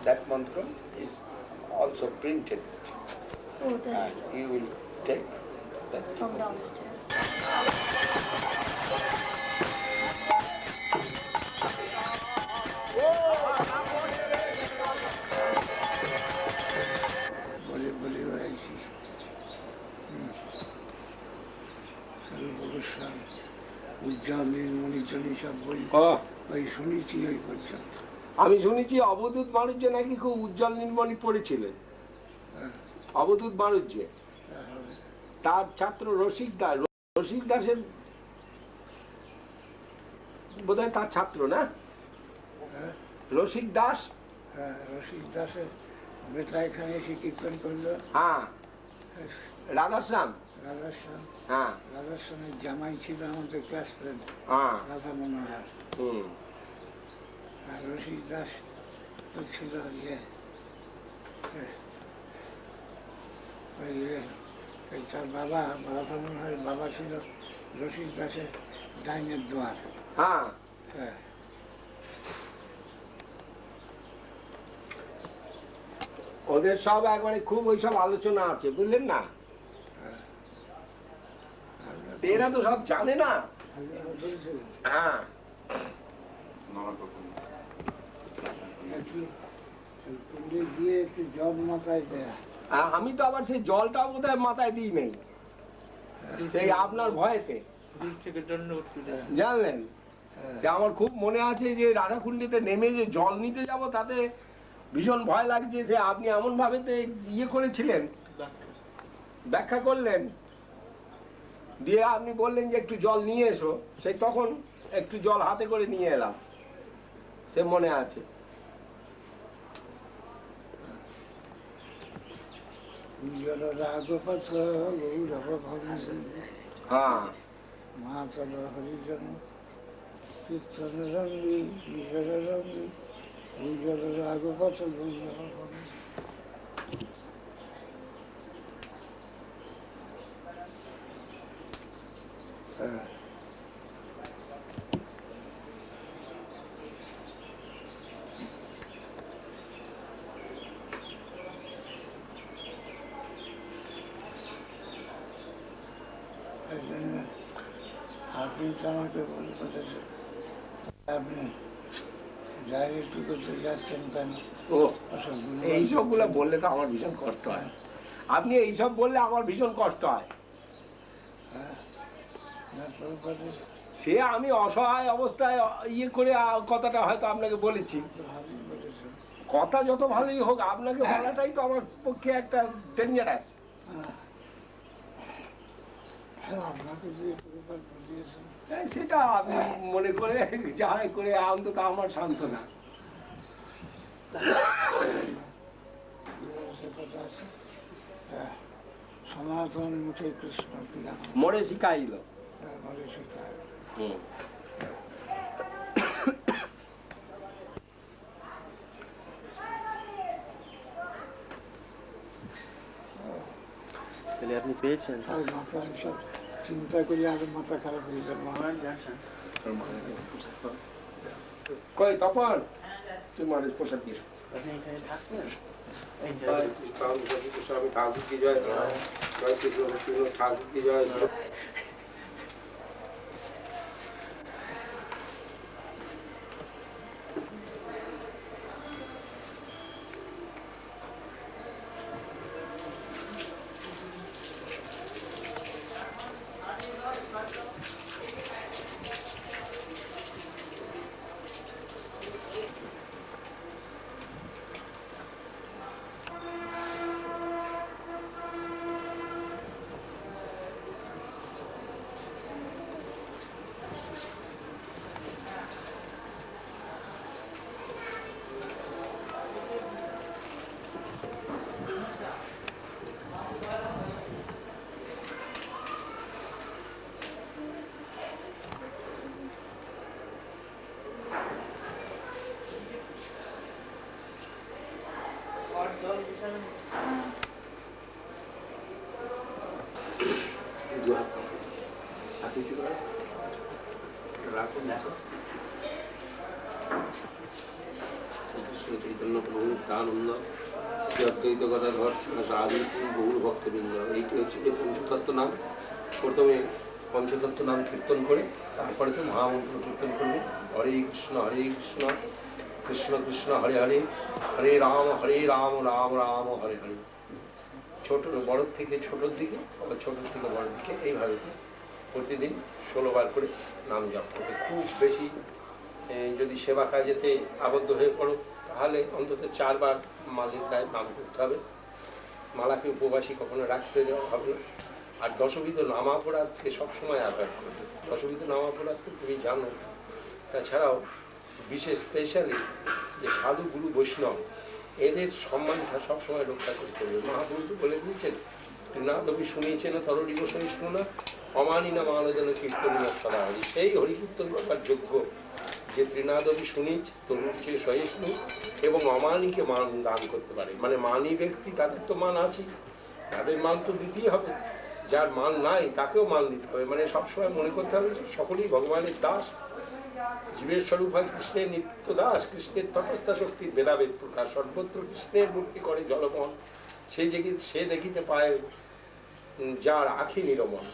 that mantra is also printed. Oh, that is You will take that. from downstairs. বলে বলে বেড়াইছি উজ্জ্বল নীলমণি সব বই ওই শুনেছি ওই পর্যন্ত। আমি শুনেছি অবধূত মারুজ্য নাকি খুব উজ্জ্বল নীলমণি পড়েছিলেন। অবধূত মারুজ্য তার ছাত্র রসিক দাস, রসিক দাসের বোধহয় তার ছাত্র না? রসিক দাস, হ্যাঁ রসিক দাসের বেটা এখানে এসে কীর্তন করলো। হ্যাঁ রাধাশ্যাম, রাধাশ্যাম, হ্যাঁ রাধাশ্যামের জামাই ছিল আমাদের ক্লাস ফ্রেন্ড হ্যাঁ রাধা মনোহর। আর রসিক দাস তো ছিল ইয়ে তার বাবা, রাধা মনোহরের বাবা ছিল রসিক দাসের ডাইনের দোয়ার। হ্যাঁ হ্যাঁ ওদের সব একবারে খুব ওইসব আলোচনা আছে, বুঝলেন না? এরা তো সব জানে না। হ্যাঁ দিয়ে একটু জল মাথায় দেয়া। আমি তো আবার সেই জলটাও বোধহয় মাথায় দিই নেই, সেই আপনার ভয়েতে, জানলেন? সে আমার খুব মনে আছে যে রাধাকুণ্ডীতে নেমে যে জল নিতে যাব, তাতে ভীষণ ভয় লাগছে। সে আপনি এমন ভাবে ইয়ে করেছিলেন, ব্যাখ্যা করলেন, দিয়ে আপনি বললেন যে একটু জল নিয়ে এসো, সেই তখন একটু জল হাতে করে নিয়ে এলাম, সে মনে আছে। হ্যাঁ মা চল হরিজন কীর্তন রঙ্গি বিজয় রঙ্গি উজ্জ্বল রাগপথ আপনি তো আমাকে বলে বলেছে আপনি ডাইরেক্ট করতে যাচ্ছেন কেন? ও এইসবগুলো বললে তো আমার ভীষণ কষ্ট হয়। আপনি এইসব বললে আমার ভীষণ কষ্ট হয়। সে আমি অসহায় অবস্থায় ইয়ে করে কথাটা হয়তো আপনাকে বলেছি। কথা যত ভালোই হোক, আপনাকে বলাটাই তো আমার পক্ষে একটা ডেঞ্জারাস। সেটা আপনি মনে করে যা করে অন্তত আমার সান্ত্বনা। সনাতন মুখে কৃষ্ণ মরে শিখাইল। মরে শিখাইল। তাহলে আপনি পেয়েছেন? মাথা সব চিন্তা করি আর মাথা খারাপ হয়ে গেল। কই তপন, তুই মারের পোশাক দিয়ে আপনি এখানে থাকতেন? ঠাকুর কি জয়, ঠাকুর কি জয়। চৈতন্য প্রভু নিত্যানন্দ শ্রী অদ্বৈত গদাধর শ্রী শ্রী গৌর ভক্তবৃন্দ। এইটি হচ্ছে যে পঞ্চতত্ত্ব নাম। প্রথমে পঞ্চতত্ত্ব নাম কীর্তন করে তারপরে তো মহামন্ত্র কীর্তন করবে। হরে কৃষ্ণ কৃষ্ণ কৃষ্ণ হরে হরে, হরে রাম রাম রাম হরে হরে। ছোট বড়োর থেকে ছোটোর দিকে, আবার ছোটোর থেকে বড়োর দিকে, এইভাবে প্রতিদিন 16 বার করে নাম জপ করবে। খুব বেশি যদি সেবা কাজেতে আবদ্ধ হয়ে পড়ো তাহলে অন্তত 4 বার মালিকায় নাম করতে হবে। মালাকে উপবাসী কখনো রাখতে দেওয়া হবে না। আর দশবিধ নামাপরাধকে সবসময় অ্যাভয়েড করবে। দশবিধ নামাপরাধ তো তুমি জানো। তাছাড়াও বিশেষ স্পেশালি যে সাধু গুরু বৈষ্ণব, এদের সম্মানটা সবসময় রক্ষা করে চলবে। মহাপুরুষ বলে দিয়েছেন, তৃণাদপি শুনিয়েছেন তরুণী গোসাই শুনা, অমানি না মানো যেন কীর্তন সদা হরি। সেই হরিকীর্তন করার যোগ্য যে তৃণাদপি শুনিচ, তরুণ চেয়ে সহিষ্ণু এবং অমানিকে মান দান করতে পারে। মানে মানি ব্যক্তি, তাদের তো মান আছে, তাদের মান তো দিতেই হবে। যার মান নাই তাকেও মান দিতে হবে। মানে সবসময় মনে করতে হবে যে সকলেই ভগবানের দাস, জীবের স্বরূপ হয় কৃষ্ণের নিত্য দাস। কৃষ্ণের তটস্থা শক্তির ভেদাভেদ প্রকাশ, সর্বত্র কৃষ্ণের মূর্তি করে জলমন। সে দেখিতে পায় যার আখি নিরমন।